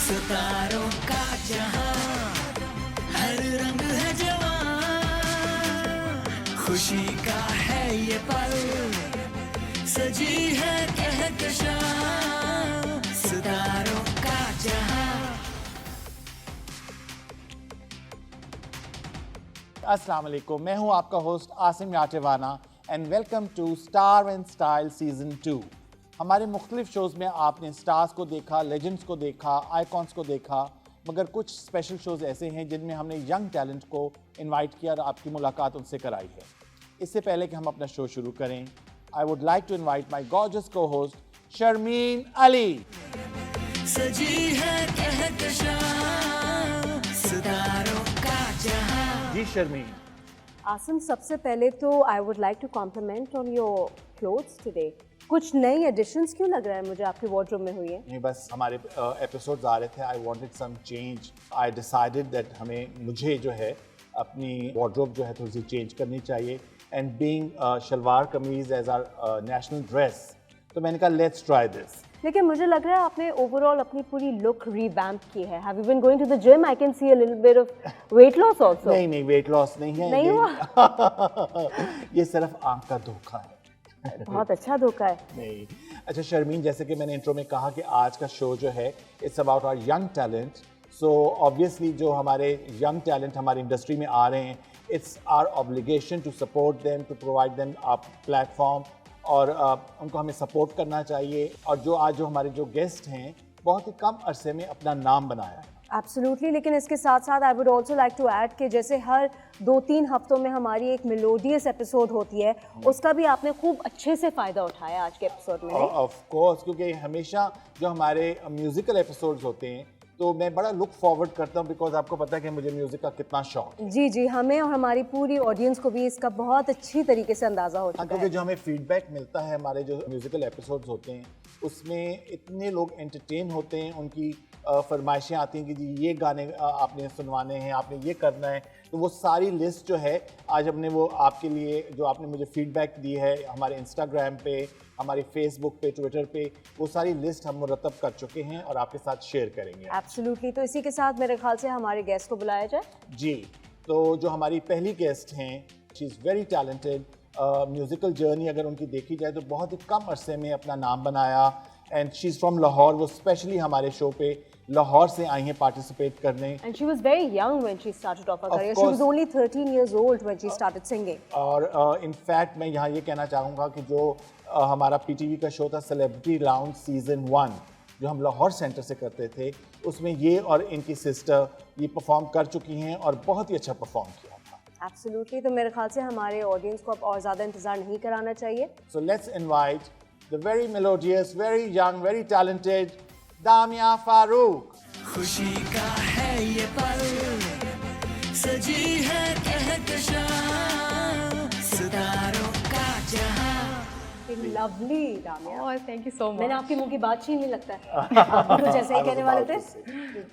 सितारों का जहां, हर रंग है जवां, खुशी का है ये पल, सजी है कहकशां, सितारों का जहां। अस्सलाम वालेकुम, मैं हूं आपका होस्ट आसिम याटेवाना and welcome to star and style season 2। हमारे मुख्तलिफ शोज़ में आपने स्टार्स को देखा, लेजेंड्स को देखा, आइकॉन्स को देखा, मगर कुछ स्पेशल शोज़ ऐसे हैं जिनमें हमने यंग टैलेंट को इनवाइट किया और आपकी मुलाकात उनसे कराई है। इससे पहले कि हम अपना शो शुरू करें, I would like to invite my gorgeous cohost Sharmeen Ali. सजी है कहकशां, सितारों का जहां। जी शर्मीन। आसिम, सबसे पहले तो I would like to compliment on your clothes today. कुछ नई एडिशंस क्यों लग रहा है मुझे आपके वार्डरोब में हुई है? नहीं, बस हमारे एपिसोड्स आ रहे थे, I wanted some change. I decided that मुझे जो है अपनी वार्डरोब जो है थोड़ी सी चेंज करनी चाहिए एंड बीइंग शलवार कमीज एज आवर नेशनल ड्रेस, तो मैंने कहा लेट्स ट्राई दिस। लेकिन मुझे लग रहा है आपने ओवरऑल अपनी पूरी लुक रिवैम्प की है। Have you been going to the gym? I can see a little bit of weight loss also. नहीं, वेट लॉस नहीं है। नहीं हुआ? ये सिर्फ आंख का धोखा है। बहुत अच्छा धोखा है। नहीं। अच्छा शर्मीन, जैसे कि मैंने इंट्रो में कहा कि आज का शो जो है it's about our young talent. So obviously जो हमारे यंग टैलेंट हमारी इंडस्ट्री में आ रहे हैं, it's our obligation to support them, to provide them a platform, और उनको हमें सपोर्ट करना चाहिए। और जो हमारे जो गेस्ट हैं, बहुत ही कम अरसे में अपना नाम बनाया है। एब्सोल्युटली, लेकिन इसके साथ साथ I would also like to add कि जैसे हर 2-3 हफ्तों में हमारी एक मेलोडियस एपिसोड होती है, उसका भी आपने खूब अच्छे से फ़ायदा उठाया आज के एपिसोड में। ऑफ कोर्स, क्योंकि हमेशा जो हमारे म्यूजिकल एपिसोड्स होते हैं तो मैं बड़ा लुक फॉरवर्ड करता हूँ, बिकॉज आपको पता है कि मुझे म्यूजिक का कितना शौक है। जी, हमें और हमारी पूरी ऑडियंस को भी इसका बहुत अच्छी तरीके से अंदाज़ा हो चुका है। क्योंकि जो हमें फीडबैक मिलता है हमारे जो म्यूजिकल एपिसोड्स होते हैं उसमें इतने लोग एंटरटेन होते हैं, उनकी फरमाइशें आती हैं कि जी ये गाने आपने सुनवाने हैं, आपने ये करना है, तो वो सारी लिस्ट जो है आज हमने वो आपके लिए, जो आपने मुझे फीडबैक दी है हमारे इंस्टाग्राम पे, हमारे फेसबुक पे, ट्विटर पे, वो सारी लिस्ट हम मुरतब कर चुके हैं और आपके साथ शेयर करेंगे। एब्सोल्युटली, तो इसी के साथ मेरे ख्याल से हमारे गेस्ट को बुलाया जाए। जी, तो जो हमारी पहली गेस्ट हैं, she is very talented. Musical journey अगर उनकी देखी जाए तो बहुत ही कम अरसे में अपना नाम बनाया, and she is from Lahore. वो स्पेशली हमारे शो पे लाहौर से आई हैं पार्टिसिपेट करने। And she was very young when she started off her career. She was only 13 years old when she started singing. और इनफैक्ट मैं यहाँ ये कहना चाहूँगा कि जो हमारा पीटीवी का शो था सेलिब्रिटी राउंड सीज़न 1, जो हम लाहौर सेंटर से करते थे, उसमें ये और इनकी सिस्टर ये परफॉर्म कर चुकी हैं और बहुत ही अच्छा परफॉर्म किया था। Absolutely, तो मेरे ख्याल से हमारे ऑडियंस को अब और ज़्यादा इंतज़ार नहीं कराना चाहिए। So let's invite the very melodious, very young, very talented दामिया Farooq. खुशी का है ये पल, सजी है कहकशां, सितारों का जहां। Lovely दामिया। Oh, thank you so much. मैंने आपके मुंह की बात छीन नहीं लगता है। आप कुछ ऐसे ही कहने वाले थे।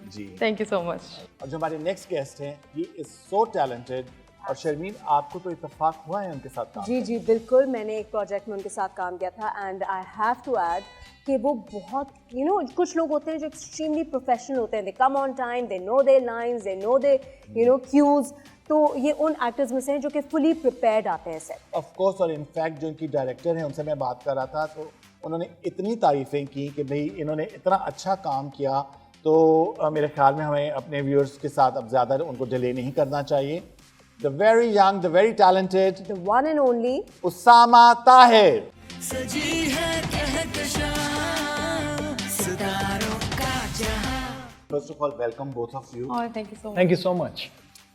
जी, Thank you so much. और जो हमारे नेक्स्ट गेस्ट हैं, ही इज सो टैलेंटेड। और शर्मीन, आपको तो इत्तेफाक हुआ है उनके साथ काम? जी, बिल्कुल, मैंने एक प्रोजेक्ट में उनके साथ काम किया था, and I have to add कि वो बहुत कुछ लोग होते हैं जो एक्सट्रीमली प्रोफेशनल होते हैं। They come on time, they know their lines, they know their cues. तो ये उन एक्टर्स में से हैं जो कि फुली प्रिपेयर्ड आते हैं सेट। ऑफ कोर्स, और इनफैक्ट जो इनकी डायरेक्टर हैं उनसे मैं बात कर रहा था, तो उन्होंने इतनी तारीफ़ें की कि भाई इन्होंने इतना अच्छा काम किया, तो मेरे ख्याल में हमें अपने व्यूअर्स के साथ अब ज़्यादा उनको डिले नहीं करना चाहिए। The very young, the very talented, the one and only Usama Tahir. सजी है कहकशां, सितारों का जहां। First of all welcome both of you. Oh, thank you so much. Thank you so much.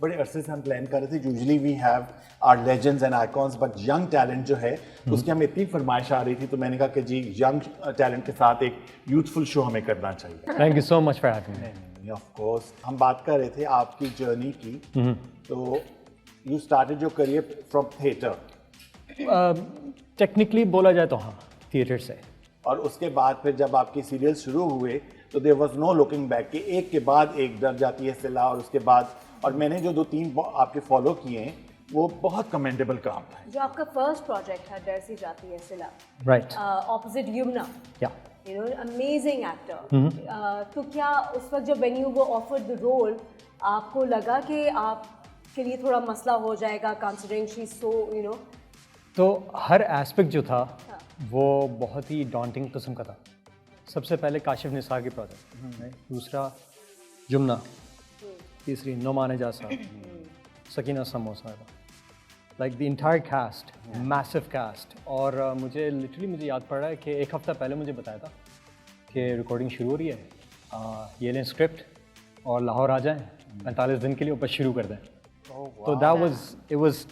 बड़े अरसे से हम प्लान कर रहे थे। Usually we have our legends and icons, but young talent जो है उसकी हमें इतनी फरमाइश आ रही थी, तो मैंने कहा कि जी यंग टैलेंट के साथ एक यूथफुल शो हमें करना चाहिए। Thank you so much for having me. Of course, हम बात कर रहे थे आपकी जर्नी की। तो you started your career from theatre, Technically बोला जाए तो हाँ, थिएटर से। और उसके बाद फिर जब आपके सीरियल शुरू हुए तो there was no looking back, कि एक के बाद एक डर जाती है सिला, और उसके बाद, और मैंने जो 2-3 आपके फॉलो किए हैं वो बहुत कमेंडेबल काम था। जो आपका फर्स्ट प्रोजेक्ट है, डर सी जाती है सिला, Right. Opposite Yamuna, Yeah. you know, amazing actor. तो क्या उस वक्त जब when you were offered the role, आपको लगा कि आपके लिए थोड़ा मसला हो जाएगा, considering she's so, you know? तो हर एस्पेक्ट जो था वो बहुत ही डॉन्टिंग किस्म का था। सबसे पहले काशिफ निसार की प्रोजेक्ट, दूसरा जुमना, तीसरी नोमान जासा, सकीना समोसा, like the entire cast, massive cast. और मुझे याद पड़ रहा है कि एक हफ़्ता पहले मुझे बताया था कि रिकॉर्डिंग शुरू हो रही है, ये लें स्क्रिप्ट और लाहौर आ जाएं 45 दिन के लिए, ऊपर शुरू कर दें। तो it was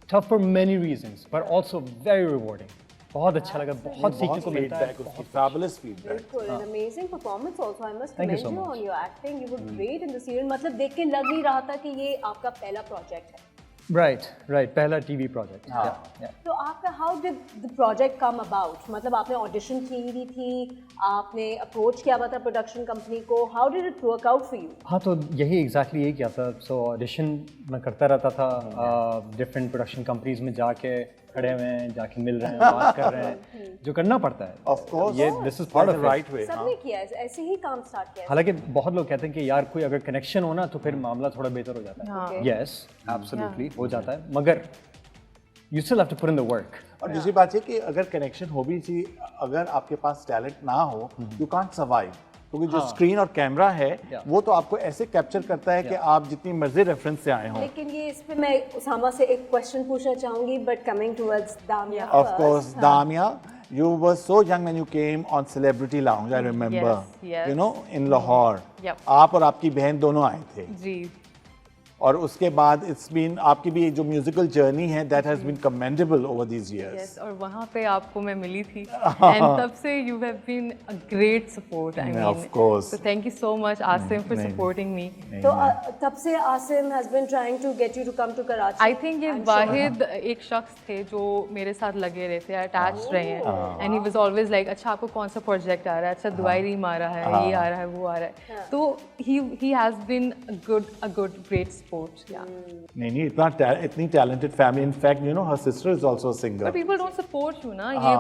tough for many reasons, but also very rewarding. बहुत अच्छा लगा, बहुत सीखने को मिलता है, बहुत fabulous feedback. बिल्कुल, an amazing performance also. I must Thank you commend so you much. on your acting. You were great in the serial. मतलब देख के लग नहीं रहा था कि ये आपका पहला प्रोजेक्ट है। right, पहला टीवी प्रोजेक्ट। तो आपका how did the project come about? मतलब आपने ऑडिशन की हुई थी, आपने अप्रोच किया हुआ था प्रोडक्शन कंपनी को, how did it work out for you? हाँ, तो यही एग्जैक्टली यही किया था। सो ऑडिशन मैं करता रहता था, डिफरेंट प्रोडक्शन कंपनीज में जाके खड़े हुए हैं, जाके मिल रहे हैं, बात कर रहे हैं, जो करना पड़ता है। Of course. ये this is part That's of the right way. सबने किया है, ऐसे ही काम स्टार्ट किया है। हालांकि बहुत लोग कहते हैं कि यार कोई अगर कनेक्शन हो ना तो फिर मामला थोड़ा बेहतर हो जाता है। Okay. यस, एब्सोल्युटली हो जाता है, मगर you still have to put in the work. और दूसरी बात है कि अगर कनेक्शन हो भी थी, अगर आपके पास टैलेंट ना हो, यू कांट सर्वाइव, क्योंकि जो स्क्रीन और कैमरा है वो तो आपको ऐसे कैप्चर करता है कि आप जितनी मर्जी रेफरेंस से आए हों। लेकिन ये इस पे मैं उसामा से एक क्वेश्चन पूछना चाहूंगी, but coming towards Damia Of course, Damia, you were so young when you came on Celebrity Lounge, I remember. Yes. You know, in Lahore. Yep. आप और आपकी बहन दोनों आए थे। जी और उसके बाद इट्स बीन आपकी भी जो म्यूजिकल जर्नी है that has been commendable over these years. Yes, और वहाँ पे आपको मैं मिली थी एंड तब से you have been a great support. I mean Of course. So thank you so much Asim for supporting me. तो तब से Asim has been trying to get you to come to Karachi. I think ये वाहिद एक शख्स थे जो मेरे साथ लगे रहे थे, अटैच रहे हैं, and he was always like अच्छा आपको कौन सा प्रोजेक्ट आ रहा है, अच्छा दुआई रीम आ रहा है, ये आ रहा है, वो आ रहा है। तो he has been a good great support. या नहीं इतनी talented family, in fact you know her sister is also a singer. But people don't support you ना, ये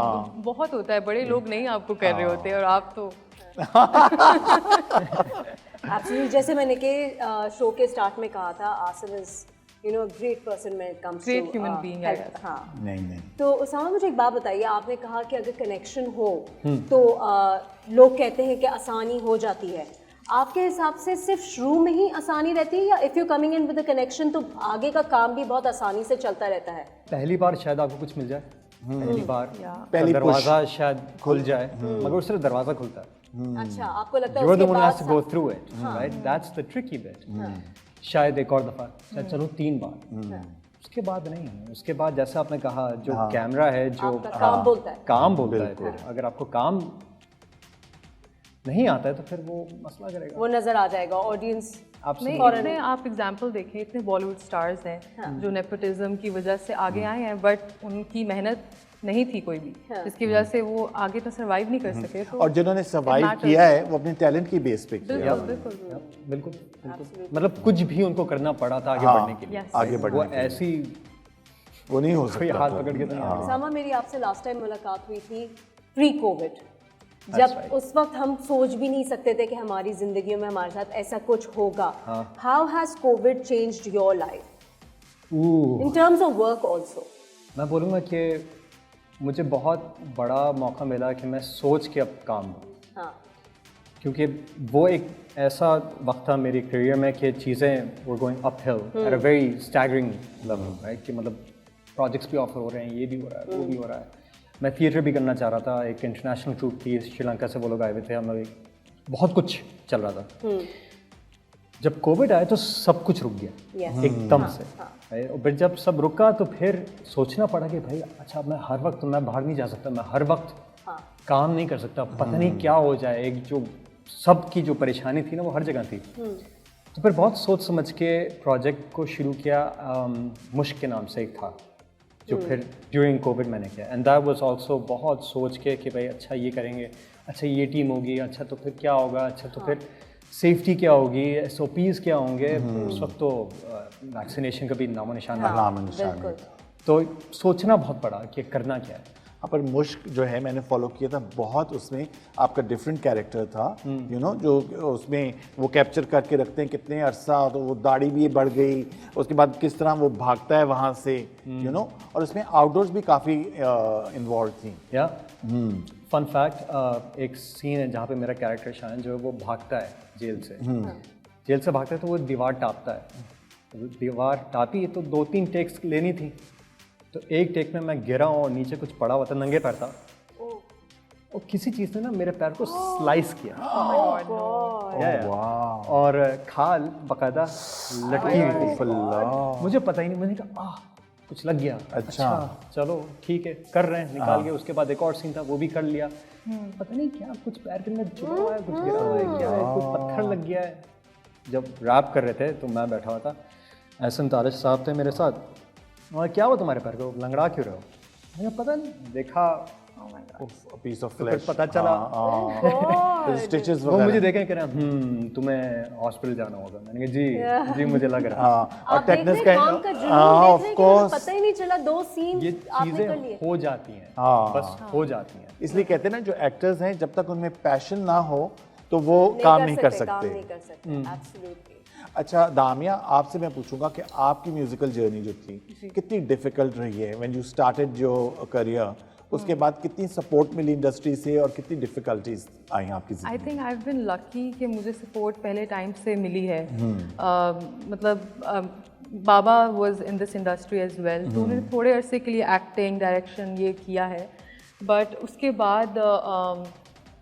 बहुत होता है, बड़े लोग नहीं आपको कर रहे होते और आप तो एब्सोल्युटली, जैसे मैंने के शो के स्टार्ट में कहा था, Asim is you know great person when it comes to Great human being, I guess. हाँ। नहीं तो उसामा मुझे एक बात बताइए, आपने कहा कि अगर कनेक्शन हो तो लोग कहते हैं कि आसानी हो जाती है। आपके हिसाब से सिर्फ शुरू में ही आसानी रहती है, या if you coming in with a connection तो आगे का काम भी बहुत आसानी से चलता रहता है? पहली बार शायद आपको कुछ मिल जाए, पहली बार पहली दरवाजा शायद खुल जाए, मगर उस सिर्फ दरवाजा खुलता है। अच्छा, आपको लगता है You're the उसके one who has to बाद go through it, right? That's the tricky bit. शायद एक और दफा, शायद चलो 3 बार, उसके बाद नहीं है। उसके बाद जैसे आपने कहा जो कैमरा है, जो आपका काम बोलता है। काम बोलता है, फिर अगर आपको काम नहीं आता है तो फिर वो मसला करेगा। वो नजर आ जाएगा ऑडियंस। नहीं, इतने आप एग्जाम्पल देखें, इतने बॉलीवुड स्टार्स हैं जो नेपोटिज्म की वजह से आगे आए हैं, बट उनकी मेहनत नहीं थी कोई भी, जिसकी वजह से वो आगे तो सर्वाइव नहीं कर सके। तो और जिन्होंने सर्वाइव किया है वो अपने टैलेंट की बेस पे किया। बिल्कुल बिल्कुल मतलब कुछ भी उनको करना पड़ा था आगे बढ़ने के लिए। आगे बढ़ने वो के लिए। ऐसी वो नहीं हो कोई सकता हाथ पकड़ के तो नहीं आगे। सामा, मेरी आपसे लास्ट टाइम मुलाकात हुई थी प्री कोविड, जब उस वक्त हम सोच भी नहीं सकते थे कि हमारी जिंदगियों में हमारे साथ ऐसा कुछ होगा। How has Covid changed your life in terms of work also? मैं बोलूँगा कि मुझे बहुत बड़ा मौका मिला कि मैं सोच के अब काम दूँ, हाँ, क्योंकि वो एक ऐसा वक्त था मेरी करियर में कि चीज़ें were going uphill at a very staggering level, right? कि मतलब प्रोजेक्ट्स भी ऑफर हो रहे हैं, ये भी हो रहा है, वो भी हो रहा है। मैं थिएटर भी करना चाह रहा था, एक इंटरनेशनल ट्रूप थी श्रीलंका से, वो लोग आए हुए थे, हम लोग बहुत कुछ चल रहा था। जब कोविड आया तो सब कुछ रुक गया एकदम से, और फिर जब सब रुका तो फिर सोचना पड़ा कि भाई अच्छा मैं हर वक्त मैं बाहर नहीं जा सकता, मैं हर वक्त काम नहीं कर सकता, पता नहीं क्या हो जाए। एक जो सबकी जो परेशानी थी ना वो हर जगह थी। तो फिर बहुत सोच समझ के प्रोजेक्ट को शुरू किया। मुश्क के नाम से एक था जो फिर ड्यूरिंग कोविड मैंने किया, एंड दैट वाज आल्सो बहुत सोच के कि भाई अच्छा ये करेंगे, अच्छा ये टीम होगी, अच्छा तो फिर क्या होगा, अच्छा तो फिर सेफ्टी क्या होगी, SOPs क्या होंगे। उस वक्त तो वैक्सीनेशन का भी नामो निशान नाम निशान नहीं था। तो सोचना बहुत पड़ा कि करना क्या है। पर मुश्क जो है मैंने फॉलो किया था बहुत, उसमें आपका डिफरेंट कैरेक्टर था, यू नो, जो उसमें वो कैप्चर करके रखते हैं कितने अरसा, तो वो दाढ़ी भी बढ़ गई, उसके बाद किस तरह वो भागता है वहाँ से, यू नो, और उसमें आउटडोर्स भी काफ़ी इन्वॉल्व थी। या फन फैक्ट, एक सीन है जहाँ पे मेरा कैरेक्टर शायन जो है वो भागता है जेल से। जेल से भागता है तो वो दीवार टापता है, तो दीवार टापी तो 2-3 टेक्स लेनी थी, तो एक टेक में मैं गिरा और नीचे कुछ पड़ा हुआ था, नंगे पैर था, और किसी चीज़ ने ना मेरे पैर को स्लाइस किया। और खाल बकायदा लटकी हुई थी, मुझे पता ही नहीं, मैंने कहा कुछ लग गया। अच्छा चलो ठीक है, कर रहे हैं, निकाल गया। उसके बाद एक और सीन था, वो भी कर लिया। पता नहीं क्या कुछ पैर के अंदर जुड़ा हुआ है, कुछ गिरा हुआ है, क्या है, कुछ पत्थर लग गया है। जब रैप कर रहे थे तो मैं बैठा हुआ था, एहसन तारिश साहब थे मेरे साथ, और क्या हुआ तुम्हारे पैर को, लंगड़ा क्यों रहे हो? मैंने पता नहीं, देखा पीस ऑफ तो फ्लैश, फिर पता चला स्टिचेस वो मुझे देखे कह रहे हैं तुम्हें हॉस्पिटल जाना होगा। मैंने कहा जी मुझे लग रहा है। और टेक्निक्स का ऑफ कोर्स पता ही नहीं चला, 2 सीन ये चीजें हो जाती हैं, बस हो जाती हैं। इसलिए कहते हैं ना, जो एक्टर्स हैं जब तक उनमें पैशन ना हो तो वो काम नहीं कर सकते। अच्छा दामिया, आपसे मैं पूछूंगा कि आपकी म्यूजिकल जर्नी जो थी कितनी डिफिकल्ट रही है when you started your career, उसके बाद कितनी सपोर्ट मिली इंडस्ट्री से और कितनी डिफिकल्टीज आई आपकी जिंदगी? I think I have been lucky कि मुझे सपोर्ट पहले टाइम से मिली है। मतलब बाबा was in this industry as well, तो उन्होंने थोड़े अरसे के लिए एक्टिंग डायरेक्शन ये किया है, बट उसके बाद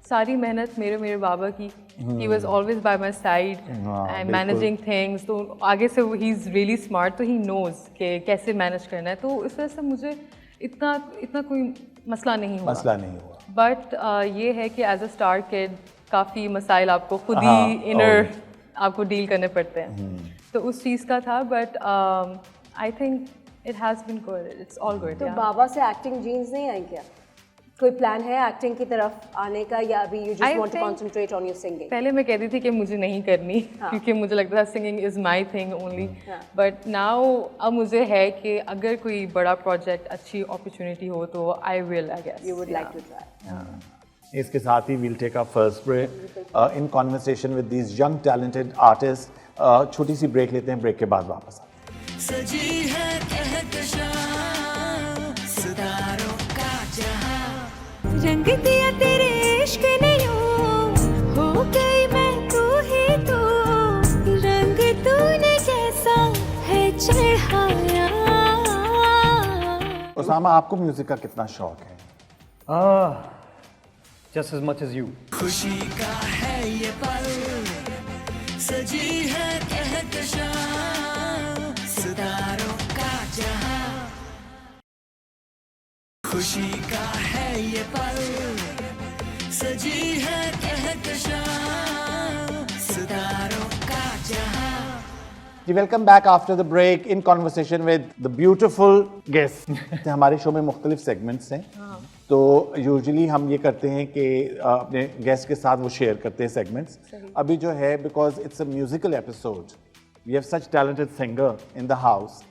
सारी मेहनत मेरे बाबा की। He was always bye my side and managing things, तो आगे से ही इज़ रियली स्मार्ट, तो ही नोज़ कि कैसे मैनेज करना है, तो इस वजह से मुझे इतना कोई मसला नहीं हुआ। बट ये है कि एज अ स्टार किड काफ़ी मसाइल आपको खुद ही इनर आपको डील करने पड़ते हैं, तो उस चीज़ का था। But I think it has been good, it's all good. तो बाबा से एक्टिंग जीन्स नहीं आई क्या? कोई प्लान है एक्टिंग की तरफ आने का, या अभी you just want to concentrate on your singing? पहले मैं कहती थी कि मुझे नहीं करनी, क्योंकि मुझे लगता था singing is my thing only, but now अब मुझे है कि अगर कोई बड़ा प्रोजेक्ट, अच्छी अपॉर्चुनिटी हो तो I will, I guess you would like to try. इसके साथ ही we'll take a first break in conversation with these young talented artist. छोटी सी ब्रेक लेते हैं, ब्रेक के बाद वापस आते हैं। सजी है कहकशां सितारों का जहां, रंग दिया तेरे इश्क ने यूं, हो गई मैं तू ही तू, रंग तूने जैसा है चढ़ाया। उसामा, आपको म्यूजिक का कितना शौक है? Just as much as you. खुशी का है ये पल, सजी है कहकशां सितारों का जहां, खुशी का है ये पल, सजी है कहकशां सितारों का जहां। जी, welcome back after the break in conversation with the beautiful guest. हमारे शो में मुख्तलिफ सेगमेंट्स हैं, तो यूजुअली हम ये करते हैं कि अपने गेस्ट के साथ वो शेयर करते हैं सेगमेंट्स। अभी जो है, because it's a musical episode, we have such talented singer in the house,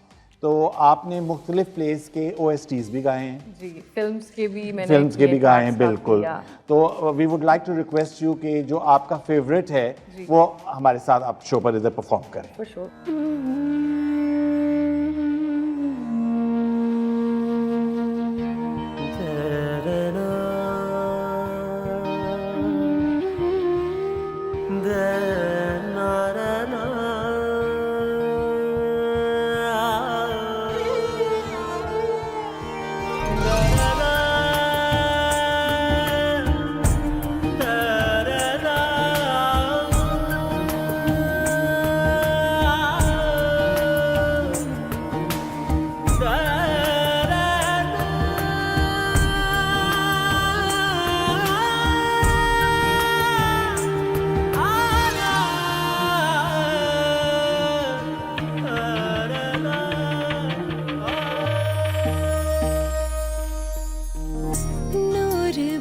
तो आपने मुख्तलिफ प्लेस के OSTs भी गाए हैं जी, फिल्म्स के भी गाए हैं, बिल्कुल। तो we would like to request you कि जो आपका फेवरेट है वो हमारे साथ आप शो पर इधर परफॉर्म करें। For sure.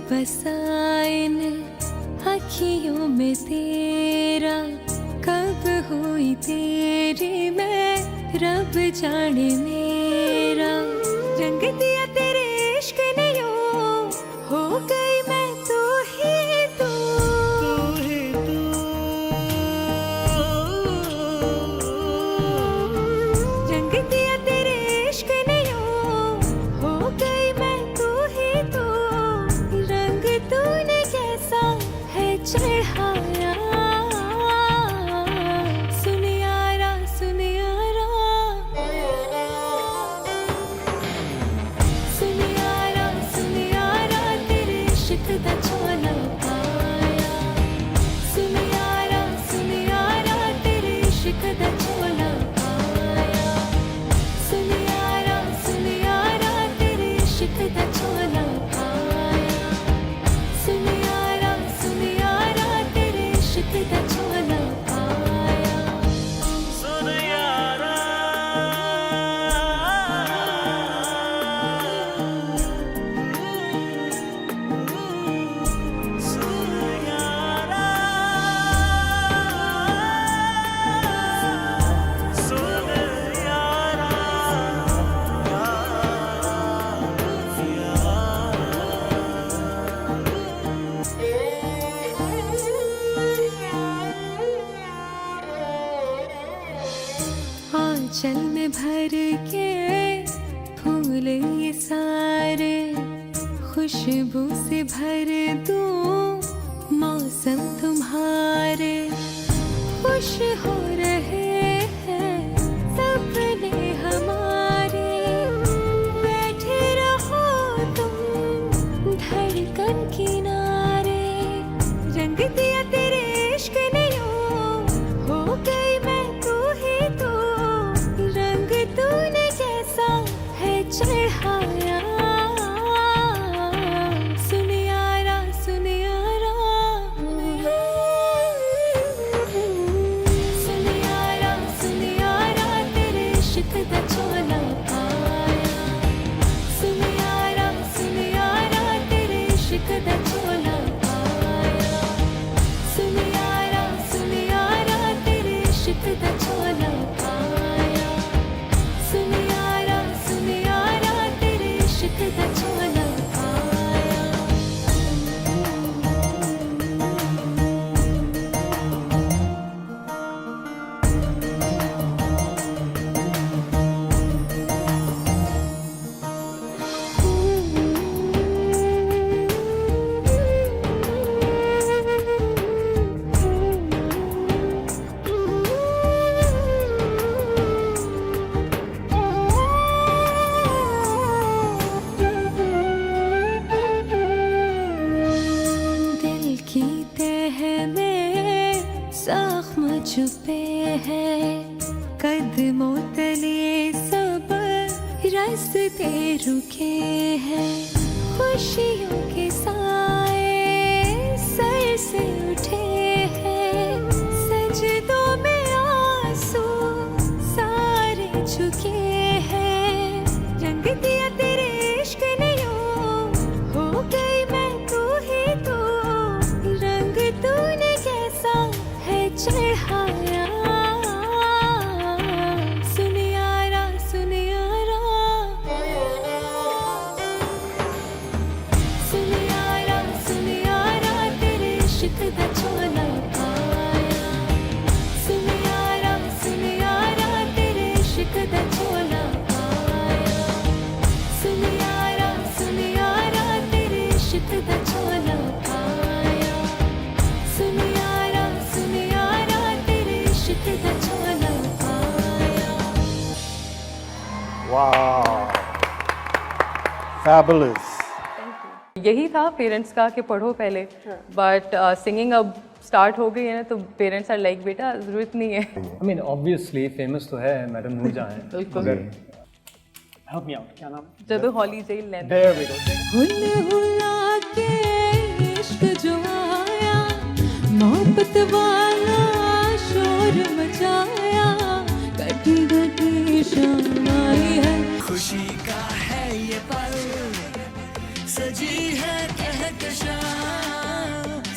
बसाइन अखियों में तेरा, कब हुई तेरी मैं रब जाने मेरा, रंग दिया तेरे इश्क ने यूं, आंचल में भर के फूल ये सारे, खुशबू से भर दूं मौसम तुम्हारे। खुश हो रहे हैं सपने हमारे, बैठे रहो तुम धड़कन किनारे। रंग दिया तेरे इश्क ने यूं, हो गई मैं तू ही तू। रंग तूने कैसा है चढ़ाया, सुन यारा सुन यारा। सुन यारा सुन यारा, तेरे इश्क दा चोला पाया। सुन यारा तेरे इश्क दा चोला पाया। सुन यारा तेरे इश्क दा चोला पाया। सुन यारा तेरे इश्क दा चोला पाया। दिल की तह में जख्म छुपे हैं, कदमों तले सब रास्ते रुके हैं। खुशियों के साए सर से उठे हैं, सजदों में आंसू सारे झुके हैं। रंग दिया तेरे इश्क ने यूं, हो गई मैं तू ही तू। रंग तूने कैसा है चढ़ाया, सुन यारा सुन यारा। सुन यारा तेरे इश्क दा चोला पाया। सुन यारा तेरे इश्क दा चोला पाया। सुन यारा तेरे इश्क दा चोला पाया। सुन यारा तेरे इश्क दा चोला पाया। वाह, fabulous. यही था पेरेंट्स का कि पढ़ो पहले, बट सिंगिंग अब स्टार्ट हो गई है ना, तो पेरेंट्स आर लाइक बेटा ज़रूरत नहीं है। आई मीन ऑब्वियसली फेमस तो है मैडम नूरजहां हैं। बिल्कुल। हेल्प मी आउट, क्या नाम? ਜਦੋਂ हॉली जेल लेंद देयर वी गो। हुल हुला के इश्क जो आया, मोहब्बत वाला शोर मचाया। घटी घटी शाम आई है, खुशी का है ये पल, सजी है कहकशां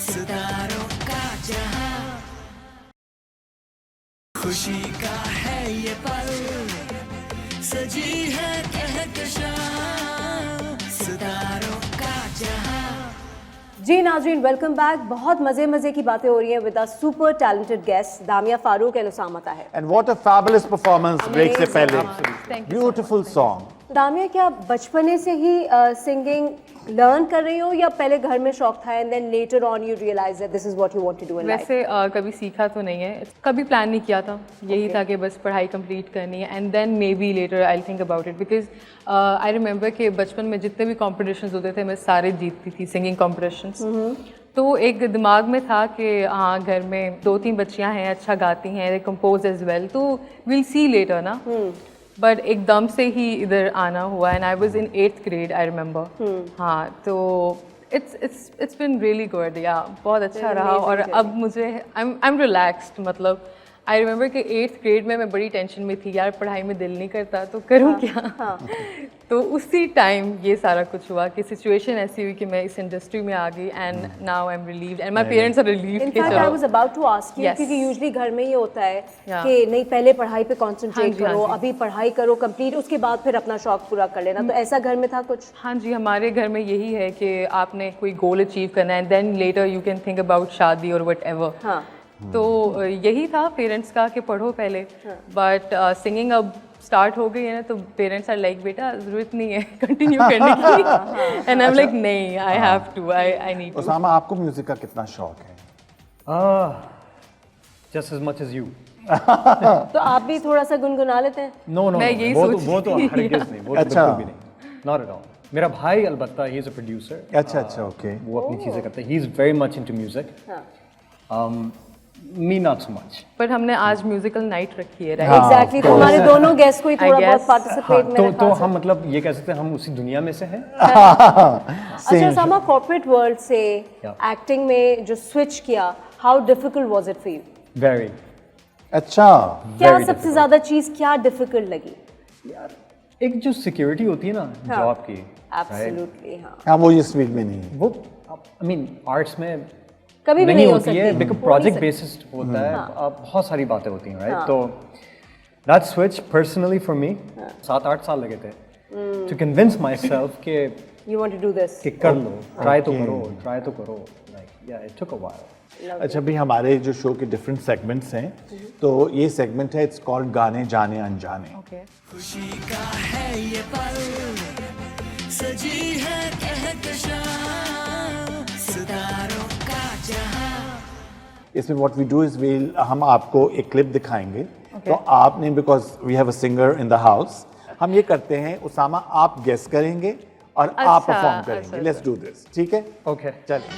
सितारों का जहां। खुशी का है ये पल, सजी है कहकशां सितारों का जहां। जी नाज़रीन, वेलकम बैक। बहुत मज़े की बातें हो रही हैं with a super talented guest Damia Farooq and Usama Tahir. And what a fabulous performance break से पहले. Thank you. Beautiful song. दामिया, क्या बचपने से ही सिंगिंग लर्न कर रही हो, या पहले घर में शौक था and then later on you realize that this is what you want to do in life? वैसे कभी सीखा तो नहीं है, कभी प्लान नहीं किया था। यही था कि बस पढ़ाई कंप्लीट करनी है and then maybe later I think about it, because I remember कि बचपन में जितने भी कॉम्पिटिशन्स होते थे मैं सारे जीतती थी, सिंगिंग कॉम्पिटिशन्स। तो एक दिमाग में था कि हाँ घर में 2-3 बच्चियाँ हैं, अच्छा गाती हैं, दे कंपोज एज वेल, तो विल सी लेटर ना। बट एकदम से ही इधर आना हुआ and I was in 8th grade I remember. हाँ, तो इट्स बिन रियली गुड, या बहुत अच्छा रहा। और अब मुझे आई एम रिलैक्स्ड, मतलब आई रिमेंबर कि 8th grade में मैं बड़ी टेंशन में थी, यार पढ़ाई में दिल नहीं करता तो करूँ क्या। तो उसी टाइम ये सारा कुछ हुआ कि सिचुएशन ऐसी हुई कि मैं इस इंडस्ट्री में आ गई and now I am relieved and my parents are relieved. In fact, I was about to ask you, क्योंकि यूजुअली घर में ये होता है कि नहीं पहले पढ़ाई पे कंसंट्रेट करो, अभी पढ़ाई करो कंप्लीट, उसके बाद फिर अपना शौक पूरा कर लेना। तो ऐसा घर में था कुछ? हाँ जी, हमारे घर में यही है कि आपने कोई गोल अचीव करना है and then later you can think about शादी और वट एवर। तो यही था पेरेंट्स का कि पढ़ो पहले, बट सिंगिंग अब स्टार्ट हो गई है ना, तो पेरेंट्स आर लाइक बेटा ज़रूरत नहीं है कंटिन्यू करने की, एंड आई एम लाइक नहीं, I have to, I need to. Usama, आपको म्यूजिक का कितना शौक है? Just as much as you. तो आप भी थोड़ा सा गुनगुना लेते हैं? नो नो, मैं यही वो तो सोच हरगिज़ नहीं, वो तो अच्छा। बिल्कुल भी नहीं, नॉट एट ऑल। मेरा भाई अलबत्ता ही इज़ अ प्रोड्यूसर, अच्छा, ओके। वो अपनी चीज़ें करता है, he is very much into music, me not so much. But हमने आज म्यूजिकल नाइट रखी है, राइट? एग्जैक्टली, तो हमारे दोनों गेस्ट को ही थोड़ा बहुत guess। पार्टिसिपेट में तो रखा हम मतलब ये कह सकते हैं हम उसी दुनिया में से हैं। अच्छा उसामा, कॉर्पोरेट वर्ल्ड से Yeah। एक्टिंग में जो स्विच किया, how difficult was it for you? Very अच्छा, क्या Very सबसे difficult। ज्यादा चीज क्या डिफिकल्ट लगी? एक जो सिक्योरिटी होती है ना जॉब की, एब्सोल्युटली, हाँ, हाँ वो इस फील्ड में नहीं है। वो आई मीन आर्ट्स में कभी भी नहीं हो होती है, सकती, बिकॉज हो नहीं प्रोजेक्ट सकती। बेसिस्ड होता है, बहुत सारी बातें होती हैं, राइट? तो that switch personally for me 7-8 साल लगे थे टू कन्विंस माई सेल्फ के You want to do this? कि कर लो, ट्राई तो करो, लाइक या इट टुक अ व्हाइल। अच्छा भी, हमारे जो शो के डिफरेंट सेगमेंट्स हैं, तो ये सेगमेंट है, इट्स कॉल्ड गाने जाने अनजाने। ओके। खुशी का है ये पल, सजी है कहकशां, सितारों का जहां। इसमें व्हाट वी डू इज हम आपको एक क्लिप दिखाएंगे, तो आपने, because we have a singer in the house, हम ये करते हैं उसामा, आप गेस करेंगे और आप अच्छा, परफॉर्म करेंगे। अच्छा, लेट्स डू दिस, ठीक है? ओके, चलिए।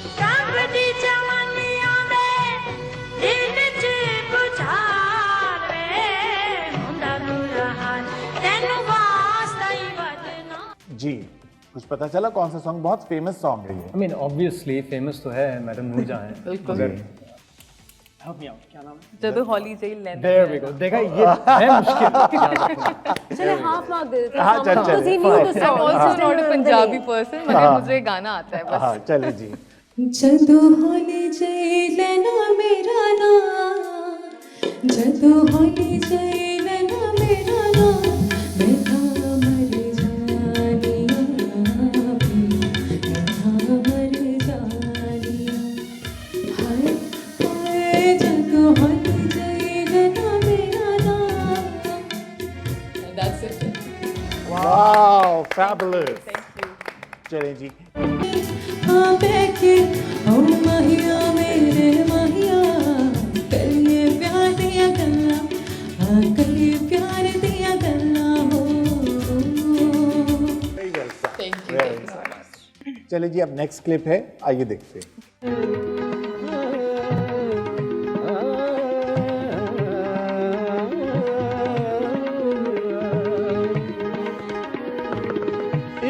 जी, कुछ पता चला कौन सा सॉन्ग? बहुत फेमस सॉन्ग है ये। आई मीन ऑब्वियसली फेमस तो है, मैडम नूरजहां है। बिल्कुल। हेल्प मी आउट, क्या नाम है? जब हॉली जेल लेंथ देयर वी गो, देखा ये है मुश्किल याद रखना। चले हाफ मार्क दे देते हैं, हाँ, चल, because he चल, knew the I song. Am also not a Punjabi नहीं। पर्सन, मगर मुझे गाना आता है बस। हाँ चले जी। जदू होली जई लेना मेरा नाम, जदू होली जई लेना मेरा नाम, मैं था मर जानिया, मैं था मर जानिया, हाय हाय जदू होली जई लेना मेरा नाम। That's it. Wow, fabulous. चलें जी। हाँ बैठे ओ माहिया मेरे माहिया, करिए प्यार दिया गल्ला, हाँ करिए प्यार दिया गल्ला हो। Thank you so much. चलिए जी, अब नेक्स्ट क्लिप है, आइए देखते हैं।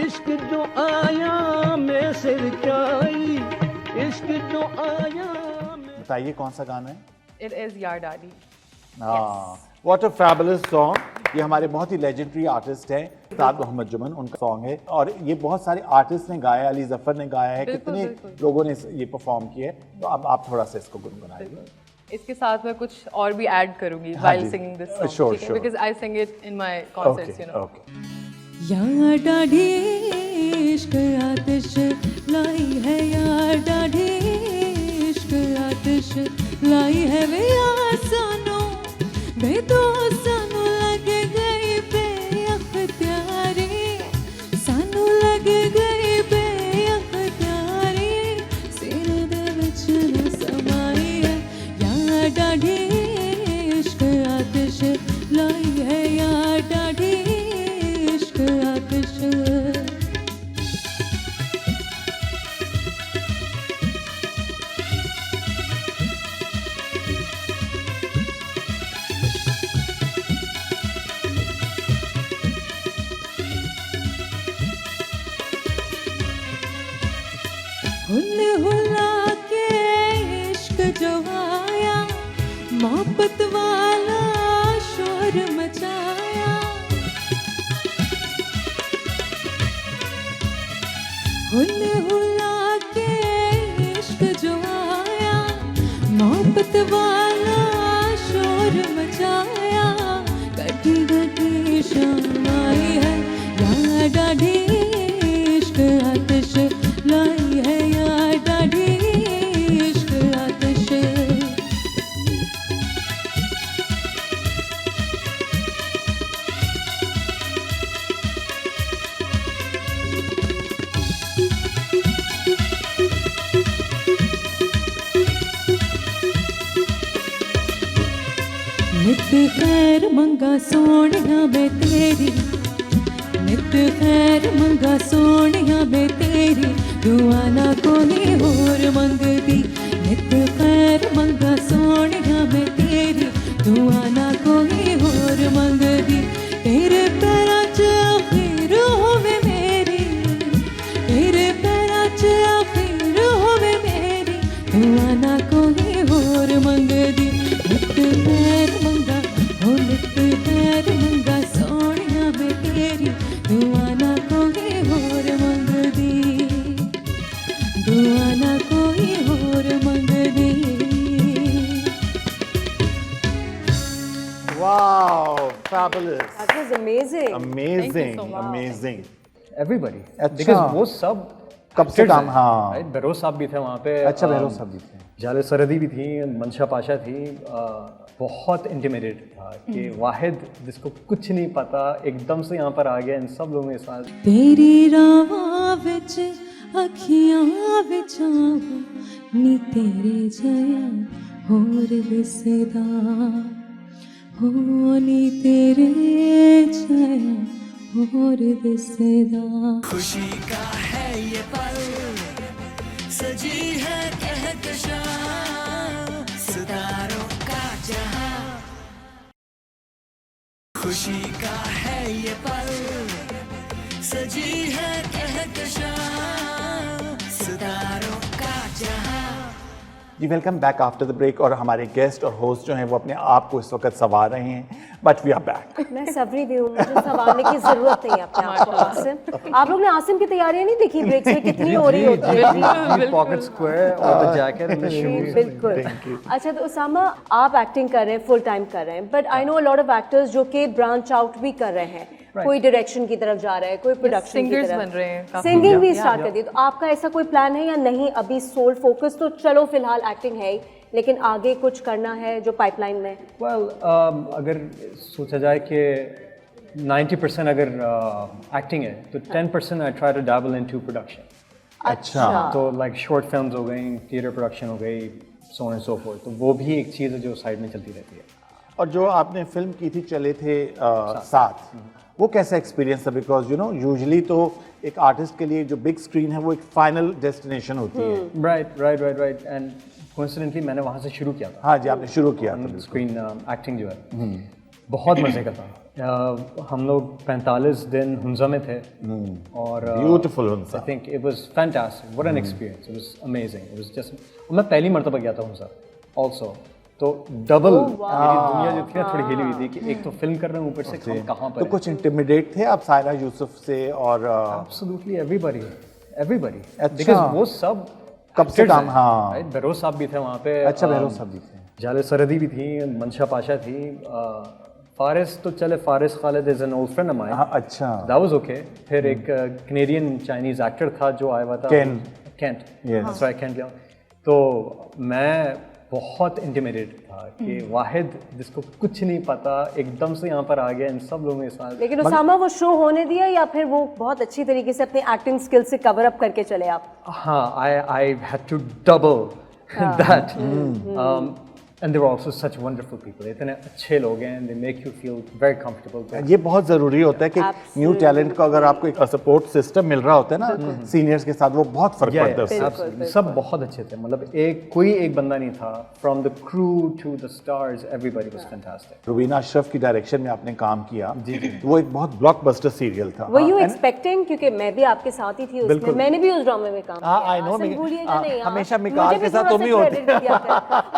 इश्क जो आया मैं सिर चाई, इश्क जो आया बताइए कौन सा गाना है? इट इज यार daddy. What a fabulous song. ये हमारे बहुत ही लेजेंडरी आर्टिस्ट हैं, उस्ताद मोहम्मद जुमन, उनका सॉन्ग है, और ये बहुत सारे आर्टिस्ट ने गाया है, अली जफर ने गाया है, बिल्कुल, कितने बिल्कुल। लोगों ने ये परफॉर्म किया है। तो अब आप थोड़ा सा इसको गुनगुनाइए। इसके साथ मैं कुछ और भी ऐड करूंगी हाँ while जी। singing this Sure, song, sure. because I sing it in my concerts, you know. Okay. यार डाढ़ी इश्क आतिश लाई है, यार डाढ़ी इश्क आतिश लाई है, वे यार सानो वे तो सानू लग गई बेअख्तियारी, सानू लग गई बेअख्तियारी, सिर दे विच न समाई है, यार डाढ़ी इश्क आतिश लाई है, यार डाढ़ी इश्क आतिश। हुल हुला के इश्क जो आया, मोहब्बत वाला शोर मचाया, हुल हुला के इश्क जो आया, मोहब्बत वाला शोर मचाया, कटी कटी शाम आई है, यार डाढ़ी इश्क आतिश लाई है, यार डाढ़ी इश्क आतिश। नित खैर मंगा सोनिया मैं तेरी, नित खैर मंगा सोनिया मैं तेरी, दुआ ना कोई होर मंगदी। नित खैर मंगा सोनिया मैं तेरी, दुआ ना कोई होर मंगदी। तेरे पैरां च आखिर होवे मेरी, तेरे पैरां च आखिर होवे मेरी, दुआ ना कोई होर मंगदी। नित खैर मंगा, ओ नित खैर मंगा सोनिया मैं तेरी, दुआ ना कोई होर मंगदी, दुआ ना कोई होर मंगदी। Wow, fabulous. That was amazing. Amazing, so much. amazing. Everybody, अच्छा। बिकॉज वो सब कब से काम, हाँ। राइट, बेरोज साहब भी थे वहाँ पे, अच्छा, बेरोज साहब भी थे, जाले सरदी भी थी, मंशा पाशा थी। बहुत इंटिमिडेट था कि वाहिद जिसको कुछ नहीं पता एकदम से यहाँ पर आ गया इन सब लोगों के साथ। तेरी रावां विच अखियां विच आवां नी तेरे जया होर दिसदा, हो नी तेरे जया होर दिसदा। खुशी का है ये पल, सजी है कहकशां, सितारों का जहां। खुशी का है ये पल, सजी है कहकशां, सितारों का जहां। जी welcome back after the break. और हमारे गेस्ट और होस्ट जो हैं वो अपने आप को इस वक्त संवार रहे हैं, बट वी आर बैक। मैं सबरी भी हूँ, मुझे संभालने की जरूरत नहीं है अपने आप को। आसिम, आप लोग ने आसिम की तैयारियां नहीं देखी ब्रेक्स में कितनी हो रही होती है? पॉकेट स्क्वायर और the jacket and the shoes. बिल्कुल। अच्छा, तो उसामा आप एक्टिंग कर रहे हैं, फुल टाइम कर रहे हैं, but I know a lot of actors जो कि ब्रांच आउट भी कर रहे हैं, कोई डायरेक्शन की तरफ जा रहा है, कोई प्रोडक्शन की singers तरफ बन रहे हैं काफी। सिंगिंग भी स्टार्ट कर दी। तो आपका ऐसा कोई प्लान है या नहीं? अभी सोल फोकस तो चलो फिलहाल एक्टिंग है ही, लेकिन आगे कुछ करना है जो पाइपलाइन में? वेल, अगर सोचा जाए कि 90% अगर एक्टिंग है तो 10% I try to dabble into production. अच्छा। तो लाइक शॉर्ट फिल्म्स हो गई, थिएटर प्रोडक्शन हो गई, so on and so fourth. तो वो भी एक चीज़ है जो साइड में चलती रहती है। और जो आपने फिल्म की थी चले थे साथ, वो कैसा एक्सपीरियंस था? बिकॉज यू नो यूजुअली तो एक आर्टिस्ट के लिए जो बिग स्क्रीन है वो एक फाइनल डेस्टिनेशन होती है। राइट। एंड कोइंसिडेंटली मैंने वहाँ से शुरू किया था। हाँ जी, आपने शुरू किया था। स्क्रीन एक्टिंग जो है बहुत मज़े का था। हम लोग 45 दिन हुंजा में थे और beautiful Hunza. I think it was fantastic, what an experience, it was amazing, it was just. मैं पहली मर्तबा गया था हुंजा ऑल्सो, तो डबल मेरी दुनिया जो थी ना थोड़ी हिली हुई थी कि एक तो फिल्म कर रहे हैं, ऊपर से हम कहाँ पर तो कुछ इंटिमिडेट थे आप सायरा यूसुफ से? और एब्सोल्युटली एवरीबॉडी अच्छा। बिकॉज़ वो सब कब से काम, हाँ। राइट, बेरोज साहब भी थे वहाँ पे। अच्छा, बेरोज साहब भी थे। जाले सरदी भी थी, मंशा पाशा थी, फारिस तो चले, Faris Khalid is an old friend of mine. हाँ, अच्छा। That was okay. फिर एक कैनेडियन चाइनीज एक्टर था जो आया हुआ था, केंट। That's right, Kent. तो मैं बहुत इंटिमिडेट था कि वाहिद जिसको कुछ नहीं पता एकदम से यहाँ पर आ गया इन सब लोगों के साथ। लेकिन उसामा वो शो होने दिया या फिर वो बहुत अच्छी तरीके से अपनी एक्टिंग स्किल से कवर अप करके चले आप? हाँ, I had to double that. And there are also such wonderful people. इतने अच्छे लोग हैं, they make you feel very comfortable. ये बहुत ज़रूरी होता है कि न्यू टैलेंट को अगर आपको एक सपोर्ट सिस्टम मिल रहा होता है ना सीनियर्स के साथ, वो बहुत फर्क पड़ता है उससे। सब बहुत अच्छे थे, मतलब कोई एक बंदा नहीं था। From the crew to the stars, everybody was fantastic. Rubina Ashraf की डायरेक्शन में आपने काम किया, वो एक बहुत ब्लॉकबस्टर सीरियल था। वर यू एक्सपेक्टिंग? क्योंकि मैं भी आपके साथ ही थी उसमें, मैंने भी उस ड्रामे में काम किया। आई नो, भूलिएगा नहीं, हमेशा मिकाल के साथ तुम ही होती।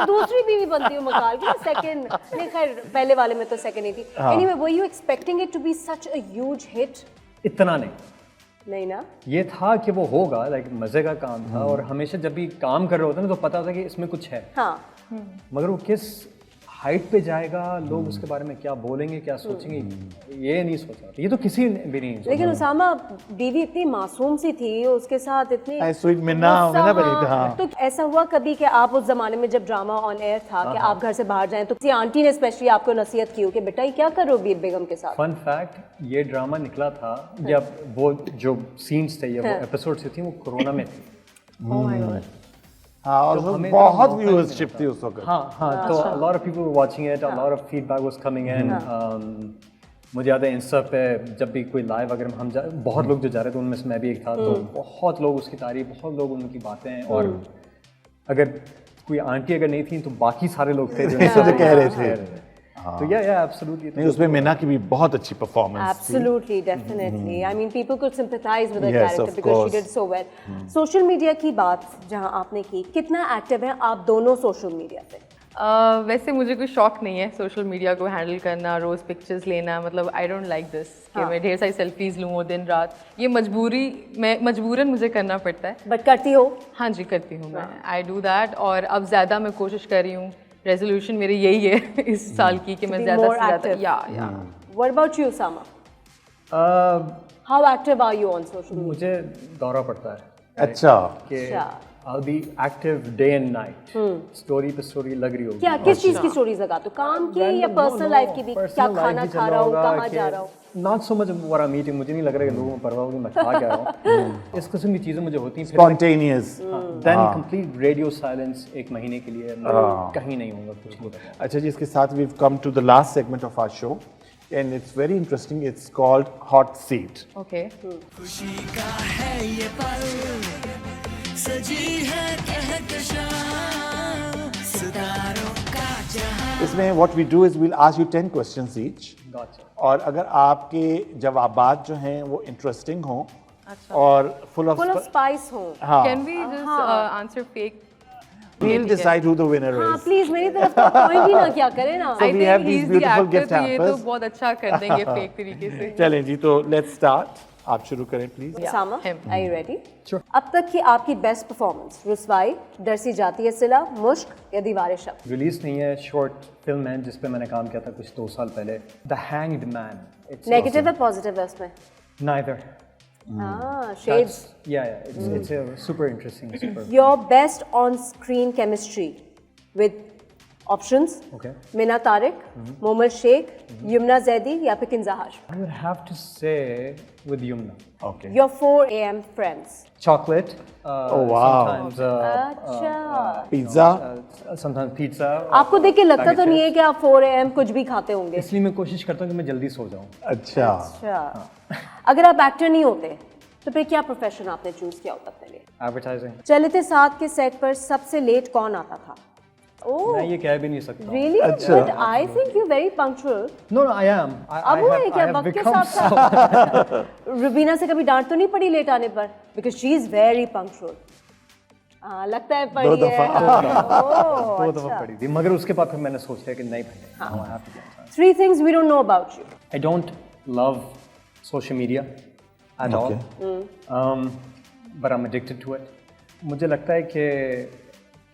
दूसरी बीवी बनती हूँ मिकाल की, सेकंड नहीं, खैर पहले वाले में तो सेकंड ही थी। Anyway, were you expecting it to be such a huge hit? इतना नहीं ना, ये था कि वो होगा, लाइक मजे का काम था। और हमेशा जब भी काम कर रहे होते ना तो पता होता कि इसमें कुछ है। हाँ। मगर वो किस हाइट पे जाएगा, लोग उसके बारे में क्या बोलेंगे, क्या सोचेंगे, ये नहीं सोचा। ये तो किसी ने भी नहीं सोचा। लेकिन उसामा, बीवी इतनी मासूम सी थी, उसके साथ इतनी स्वीट मिन्ना बनी था। तो ऐसा हुआ कभी कि आप उस जमाने में जब ड्रामा ऑन एयर था कि आप घर से बाहर जाएं, तो किसी आंटी ने स्पेशली आपको नसीहत की हो कि बेटा ये क्या कर रहे हो बीबी बेगम के साथ? फन फैक्ट, ये ड्रामा निकला था जब वो जो सीन्स थे या वो एपिसोड्स थी वो कोरोना में थी। हाँ, और तो हमें बहुत इतना मौका नहीं व्यूअरशिप मिलता। थी उस वक्त। हाँ, तो a lot of people were watching it, a lot of feedback was coming in. मुझे याद है इंस्टा पे जब भी कोई लाइव अगर हम बहुत लोग जो जा रहे थे उनमें से मैं भी एक था, तो बहुत लोग उसकी तारीफ, बहुत लोग उनकी बातें, और अगर कोई आंटी अगर नहीं थी तो बाकी सारे लोग थे जो सब कह रहे थे। तो या एब्सोल्युटली। नहीं, उसमें मीना की भी बहुत अच्छी परफॉर्मेंस थी। Absolutely, definitely. I mean, people could sympathize with her Yes, character of because she course. did so well. Social media की बात जहाँ आपने की, कितना एक्टिव है आप दोनों सोशल मीडिया पे? वैसे मुझे कोई शौक नहीं है सोशल मीडिया को हैंडल करना, रोज़ पिक्चर्स लेना, मतलब आई डोंट लाइक दिस कि मैं ढेर सारी सेल्फीज लूँ दिन रात। ये मजबूरन मुझे करना पड़ता है। बट करती हो? हाँ जी, करती हूँ मैं, आई डू दैट। और अब ज़्यादा मैं कोशिश कर रही हूँ, रेजोल्यूशन मेरी यही है इस साल की कि मैं be ज़्यादा more से ज़्यादा active. What about you, Sama? How active are you on social media? मुझे दौरा पड़ता है अच्छा, कि अच्छा। I'll be active day and night. Story पे स्टोरी लग रही होगी। क्या किस चीज़ की स्टोरीज लगाते हो? काम की या पर्सनल लाइफ की भी? क्या खाना खा रहा हूँ, कहाँ जा रहा हूँ? Not so much what I'm eating, मुझे नहीं लग रहा है कि लोगों को परवाह होगी मैं खा क्या रहा हूँ। इस किस्म की चीज़ें मुझे होती हैं। Spontaneous. Then complete radio silence एक महीने के लिए, मैं कहीं नहीं हूँगा, कुछ नहीं करूँगा। अच्छा जी, इसके साथ we've come to the last segment of our show and it's very interesting. It's called Hot Seat. Okay. खुशी का है ये पल, सजी है कहकशां, सितारों का जहां। इसमें what we do is we'll ask you 10 questions each. Gotcha. और अगर आपके जवाबात जो हैं वो इंटरेस्टिंग हों और full of स्पाइस हो। हाँ, can we just answer fake? we'll decide who the winner हाँ, is. प्लीज मेरी तरफ तो पॉइंट ही ना क्या करें ना। So I we have think he these is the beautiful actor, gift तो ये तो hampers. बहुत अच्छा कर देंगे फेक तरीके से। चलें जी, तो let's start. आप शुरू करें please. Sama, him. are you ready? Sure. अब तक की आपकी बेस्ट परफॉर्मेंस, रुसवाई, डर सी जाती है सिला, मुश्क या दीवार शब? रिलीज नहीं है, शॉर्ट फिल्म है जिस पे मैंने काम किया था कुछ 2 साल पहले, द हैंग्ड मैन। नेगेटिव है पॉजिटिव है उसमें? Neither. हाँ, shades. It's a super interesting, super. Your best on screen chemistry with options? Okay. मिना तारिक, मोहम्मद शेख, यमुना जैदी या फिर किंजहार? I would have to say with Yumna. Okay. Your 4 AM friends? Chocolate. Oh, wow. Sometimes. अच्छा, pizza. Sometimes pizza. आपको देख के लगता तो नहीं है कि आप 4 AM कुछ भी खाते होंगे? इसलिए मैं कोशिश करता हूँ कि मैं जल्दी सो जाऊँ। अच्छा, अच्छा, अगर आप एक्टर नहीं होते तो फिर क्या प्रोफेशन आपने चूज किया होता पहले? Advertising. चलते साथ के सेट पर सबसे लेट कौन आता था? ओह, मैं ये कह भी नहीं सकता। Really? But I think you very punctual. No, I am. अब वो है क्या वक्त के साथ साथ? रुबीना से कभी डांट तो नहीं पड़ी लेट आने पर? Because she is very punctual. हाँ, लगता है पड़ी है। 2 दफा पड़ी थी, मगर उसके बाद फिर मैंने सोच लिया कि नहीं भाई, now I have to get it. 3 things we don't know about you. I don't love social media at all, but I'm addicted to it. मुझे लगता है कि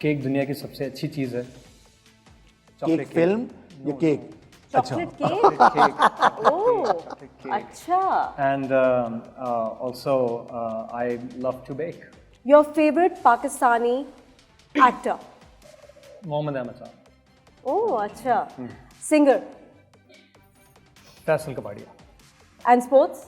केक दुनिया की सबसे अच्छी चीज़ है। केक फिल्म या केक? अच्छा, चॉकलेट केक? ओह, अच्छा। And also I love to bake. Your favourite Pakistani actor? Mohammad Ahmed साहब, ओह, अच्छा। Singer? Faisal Kapadia. And sports?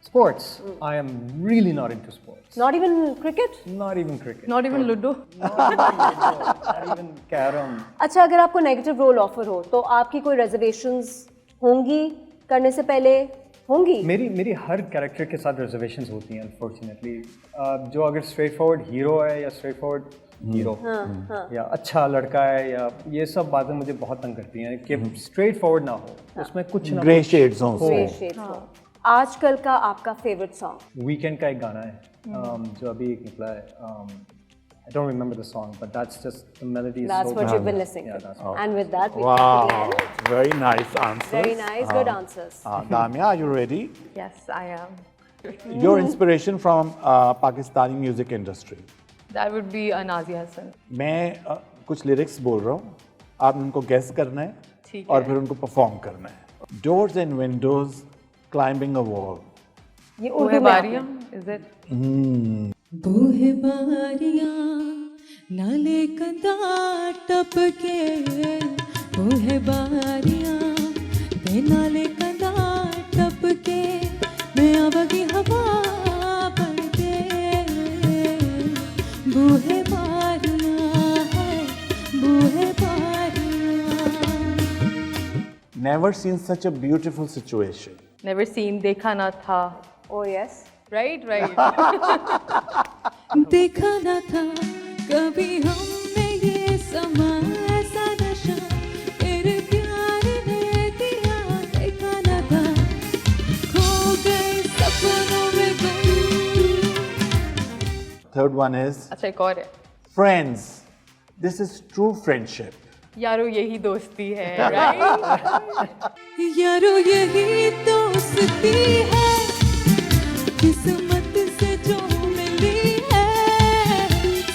Sports, I am really not into sports. Not even cricket? Not even cricket. Not even ludo? Not even carom. अच्छा, अगर आपको negative role offer हो तो आपकी कोई reservations होंगी करने से पहले? होंगी? मेरी हर कैरेक्टर के साथ रिजर्वेशंस होती हैं अनफॉर्चुनेटली। जो अगर स्ट्रेट फॉरवर्ड हीरो है या स्ट्रेट फॉरवर्ड हीरो या अच्छा लड़का है या ये सब बातें मुझे बहुत तंग करती हैं कि स्ट्रेट फॉरवर्ड ना हो, उसमें कुछ ना ग्रे शेड्स हों। Grey shades हो। आजकल का आपका फेवरेट सॉन्ग? वीकेंड का एक गाना है जो अभी एक निकला है। I don't remember the song, but that's just the melody is That's so what good. you've been listening Yeah, to. that's And with that, we come to the Wow, end. very nice answers. Very nice, good answers. Damia, are you ready? Yes, I am. Your inspiration from Pakistani music industry? That would be Nazia Hassan. मैं कुछ lyrics बोल रहा हूँ, आपने उनको guess करना है ठीक और है। फिर उनको परफॉर्म करना है। Doors and windows, climbing a wall. ये वो उर्दू है में बारियां, is it? बूहे बारियां नाले कंदा टपके, बूहे बारियां दे नाले कंदा टपके, मैं आवगी हवा बन के, बूहे बारियां Never seen such a beautiful situation. Never seen, देखा ना था. Oh yes. Right, right. देखा ना था कभी हमने ये समा ऐसा नशा तेरे प्यार ने दिया. देखा ना था खो गए सपनों में गुम. Third one is अच्छा एक और है. friends. This is true friendship. यारो यही दोस्ती है, right? यारो यही दोस्ती है किस्मत से जो मिली है.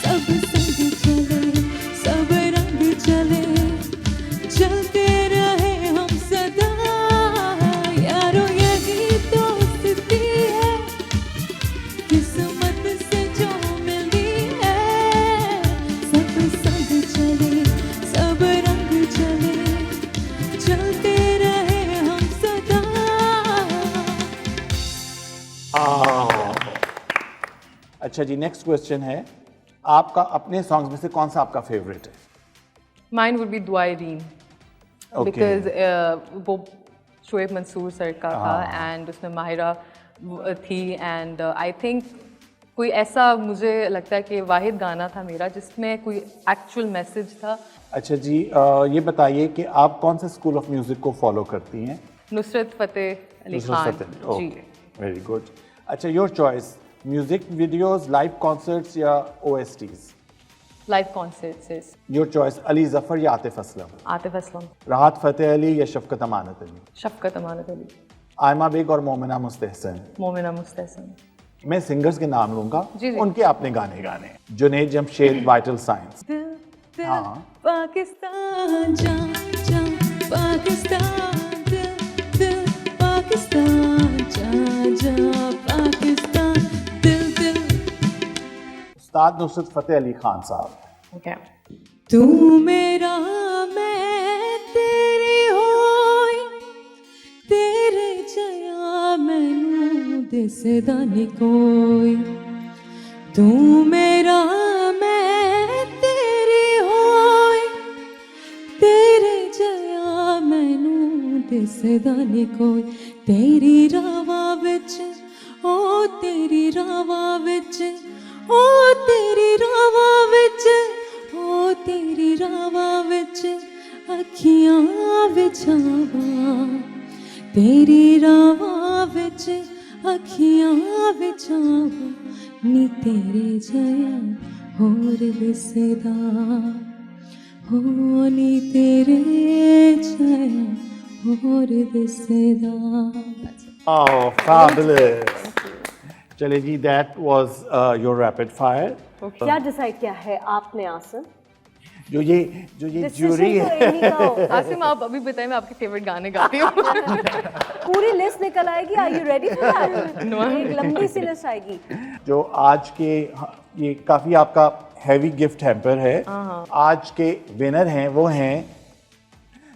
सब संग चले सब रंग चले चलते रहे हम सदा. यारो यही दोस्ती है किस्मत से जो मिली है. सब संग चले सब रंग चले चलते रहे हम सदा. अच्छा जी, नेक्स्ट क्वेश्चन है, आपका अपने सॉन्ग्स में से कौन सा आपका फेवरेट है? Mine would be दुआई रीन. Okay. Because वो शोएब मंसूर सर का था and उसमें माहिरा थी and I think कोई ऐसा मुझे लगता है कि वाहिद गाना था मेरा जिसमें कोई एक्चुअल मैसेज था. अच्छा जी, ये बताइए कि आप कौन से स्कूल ऑफ म्यूजिक को फॉलो करती हैं? नुसरत फतेह अली खान. जी. Very good. अच्छा, your choice, music videos, live concerts या OSTs? Live concerts. Your choice, Ali Zafar या आतिफ असलम? आतिफ असलम. राहत फतेह अली या शफकत अमानत अली? शफकत अमानत अली. आयमा बेग और मोमिना मुस्तहसन? मोमिना मुस्तहसन. मैं सिंगर्स के नाम लूंगा, जी, जी. उनके आपने गाने गाने. Junaid Jamshed, vital science. दिल हाँ. पाकिस्तान जा जा पाकिस्तान दिल पाकिस्तान जा जा पाकिस्तान दिल. उस्ताद नुसरत फतेह अली खान साहब. Okay. तू मेरा मैं तेरी होई तेरे जया मैनू दिसदा नी कोई. तू मेरा मैं तेरी होई तेरे जया मैनू दिसदा नी कोई. तेरी रावा विच ओ तेरी रावा विच ओ तेरी रावा विच ओ तेरी रावा विच अखियां विछावां. तेरी रावा विच अखियां विछावां नी तेरे जया होर दिसदा हो नी तेरे जया होर दिसदा. Oh, fabulous. चले जी, that was your rapid fire. क्या डिसाइड किया है आपने आसिम? जो ये ज्यूरी Decision है. तो इन्हीं का होगा. आसिम आप अभी बताएं, मैं आपके फेवरेट गाने गाती हूँ. पूरी लिस्ट निकल आएगी. Are you ready for that? एक लंबी सी लिस्ट आएगी. जो आज के ये काफी आपका हैवी गिफ्ट हैम्पर है. आज के विनर हैं वो हैं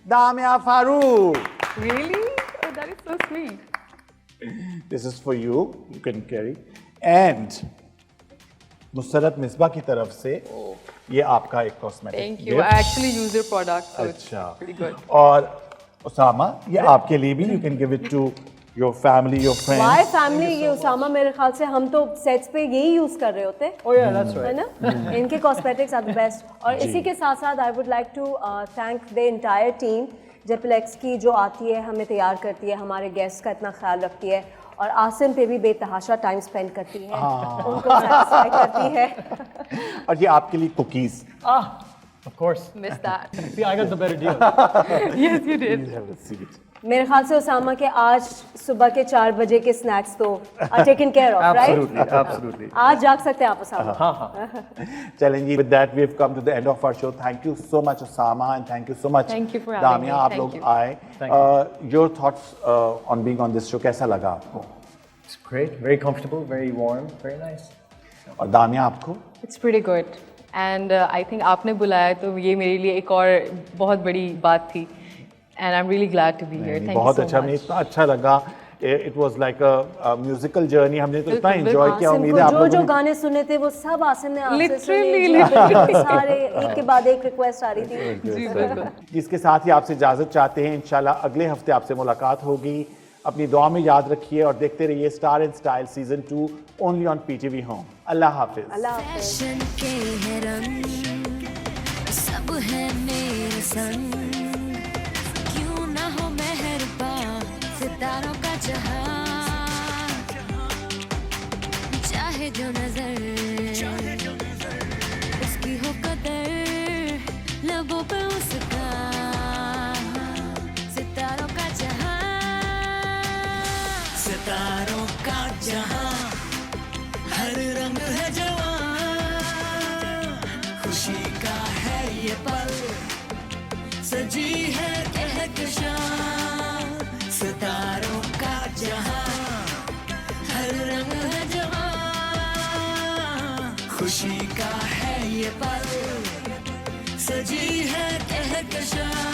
दामिया Farooq. Really? Oh, that is so sweet. This is for you. You can carry. And Nusrat Misbah की तरफ से ये आपका एक cosmetic. Thank you. I actually use your product, so it's अच्छा. pretty good. और उसामा, ये आपके लिए भी. You can give it to your family, your friends. Why family. ये उसामा, मेरे ख्याल से हम तो सेट्स पे यही यूज कर रहे होते हैं. Oh yeah, that's है right. ना? इनके कॉस्मेटिक्स आर द बेस्ट. और इसी के साथ साथ I would like to thank the entire team. जेपलेक्स की जो आती है, हमें तैयार करती है, हमारे गेस्ट का इतना ख्याल रखती है और आसिम पे भी बेतहाशा टाइम स्पेंड करती है. उनको सैटिस्फाई करती है. और ये आपके लिए cookies. Of course. Missed that. See, I got the better deal. Yes, you did. Have a seat. मेरे ख्याल से उसामा के आज सुबह के 4 बजे के स्नैक्स तो are taken care of, right? Absolutely, absolutely. आज जाग सकते हैं आप उसामा. चलें जी, with that we've come to the end of our show. Thank you so much Osama and thank you so much Thank you for having दामिया. me. आप Thank लोग you. आए. Your thoughts on being on this show, कैसा लगा आपको? It's great, very comfortable, very warm, very nice. और दामिया आपको? It's pretty good. And I think आपने बुलाया तो ये मेरे लिए एक और बहुत बड़ी बात थी. And I'm really glad to be here. Thank you बहुत so अच्छा. much. मुझे इतना अच्छा लगा it was like a musical journey, हमने तो इतना बिल्कुल, एंजॉय किया। आसिम उम्मीद को है आप जो लोगों जो ने गाने सुने थे वो सब आसिम ने आपसे सुने। Literally, जी, सारे एक के बाद एक रिक्वेस्ट आ रही थी। जी बिल्कुल। जिसके साथ ही आपसे इजाजत चाहते हैं। इंशाल्लाह अगले हफ्ते आपसे मुलाकात होगी। अपनी दुआ में याद रखिए और देखते रहिए star and style season 2 only on PTV home. Allah Hafiz. Allah Hafiz. Fashion के है रंग सब है मेरे संग, क्यों ना हो मेहरबान सितारों का जहां, चाहे जो नजर उसकी हो कदर, लबों पे उसका सितारों का जहां, सितारों का जहां, हर रंग है जवां, खुशी का है ये पल, सजी है कहकशां, सितारों का जहां, हर रंग है जवां, खुशी का है ये पल, सजी है कहकशां।